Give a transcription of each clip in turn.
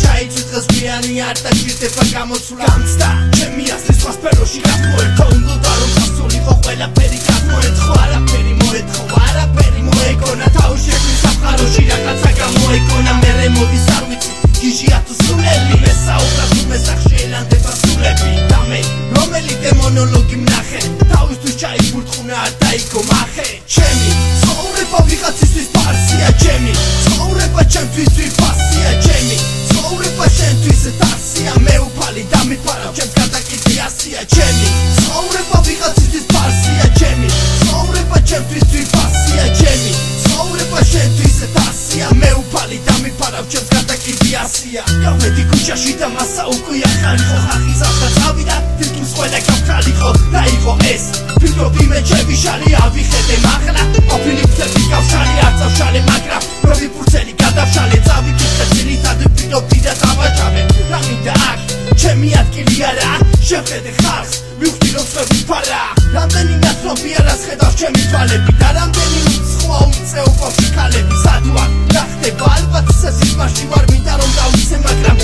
ჩაიწვის დღეს გვიანი არ დაჭირდება გამოცვლა გამცდა ჩემი ასლის სპასპეროში გასმოერთო უნდა რომ გასულიყო ყველაფერი გასმოეთხო არაფერი მოეთხო არაფერი მოეკონა თავი შექმნის სამყაროში რაღაცა გამოეკონა მერე მოდის არ ვიცი გიჟია თუ სულელი მესაუბრად თუ მესახში ელანდება სულები და მე რომელი დემონოლოგი ვნახე თავისთვის ჩაიბურთხუნა არ დაიგო მახე ჩემი ცხოვრება ვიღაცისთვის ფარსია ჩემი ცხოვრება ჩემთვის ვიფასია ჩემი ცხოვრება შენთვის დასია მე უფალი დამიფარავ ჩემს გადაკითი ასია ჩემი ცხოვრება ვიღაცისთვის ფარსია ჩემი ცხოვრება ჩემთვის ვიფასია ჩემი ცხოვრება შენთვის დასია მე უფალი დამიფარავ ჩემს გადაკითი ასია გავედი ქუჩაში და მასა უკვე ახალიყო ხახის ახლა წავიდა თითქმის ყველა გავხალიყო და იყო ეს ფიქრობ იმე ჩემი შალი ავიხედე მაღლა ოფილი ფცები გავშალი არ წავშალე მაგრამ როდი ფურცელი გადავშალე წავიკითხე ძირითად ფიქრობდი და დავაჭავე რა მინდა აქ ჩემი ადგილი არა შევხედე ხალხს მივხვდი რომ სხვები ფარა რამდენი ნაცნობია რას ხედავს ჩემი თვალები და რამდენი უცხოა უწეო ბავშვი ქალები სადუა რა ხდება ალბათ სესისმარში ვარ მინდა რომ დავიცე მაგრამ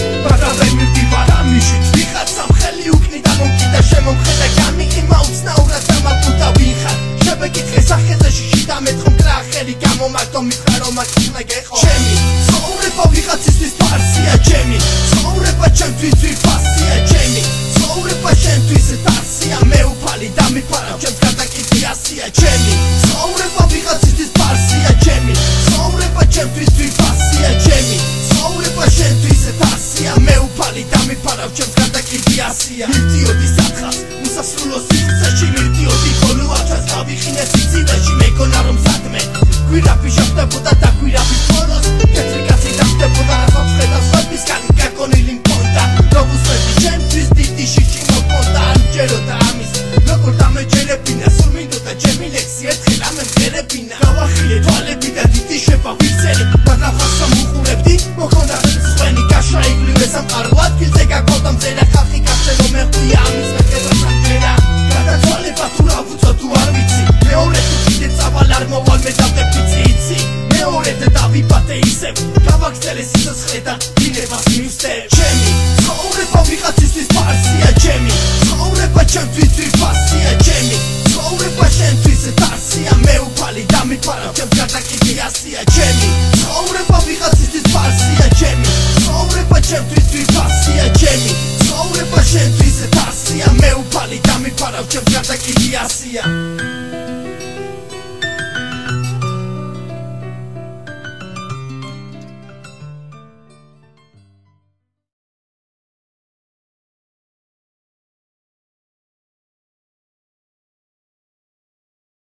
ვერ მივდივარ ამიშით ვიღაცა მხელი უკნიდა მომკიდა შემომხედა გამიყი მაუცნაურად დამაკვდა ვიხარ შევეკითხე სახეზე შიში დამეთხო მკრა ხელი გამომართო მითხრა რომ აქ ხმა გეხო ჩემი ცხოვრება ვიღაცისთვის ფარსია ჩემი ცხოვრება ჩემთვის ვიფასია ჩემი ცხოვრება შენთვის დასია მე უფალი დამიფარავ ჩემს გადაკითი ასია ჩემი ცხოვრება ვიღაცისთვის ფარსია ჩემი ცხოვრება ჩემთვის ვიფასია ჩემი ცხოვრება შენთვის დასია მე უფალი დამიფარავ ჩემს გადაკითი ასია მივდიოდი სათხას უსასრულო სივრცეში მივდიოდი ხოლოაჩას გავიხინე სიცივეში მეგონა რომ სადმე გვირაბი შევდებოდა და გვირაბის ბოლოს კეთრი კაცი დამდებოდა რასაც ხედავს სხვებისგან გაგონილი მქონდა რომ უსვედი ჩემთვის დიდი შიში მოყონდა არ მჯეროდა ამის როგორ დამეჯერებინა სულ მინდოდა ჩემი ლექსი ერთხელ ამემღერებინა გავახილე თვალები და დიდი შევა ვიცელი მაგრამ ხასო მუყურებდი მოხონდა სხვენი გაშრა იგლივე სამყარო ადგილზე გაგონდა მზერა ხალხი გაშენო მეხვდია ამის მეხედა სამჯერა გადაცვალება თუ რა ვუწო თუ არ ვიცი მეორე თუ კიდე წავალ არ მოვალ მე დავდეფიცი იცი მეორე და დავიბადე ისევ გავაგრძელე სიცოცხლე და დინებას მივსდე ჩემი ცხოვრება ვიღაცისთვის ფარსია ჩემი ცხოვრება ჩემთვის ვიფასია ჩემი ცხოვრება შენთვის დასია მე უფალი დამიფარავ ჩემს გადაკითი ასია ჩემი ცხოვრება ვიღაცისთვის ფარსია ჩემი ცხოვრება ჩემთვის ვიფასია ჩემი ცხოვრება შენთვის დასია მე უფალი დამიფარავ ჩემს გადაკითი ასია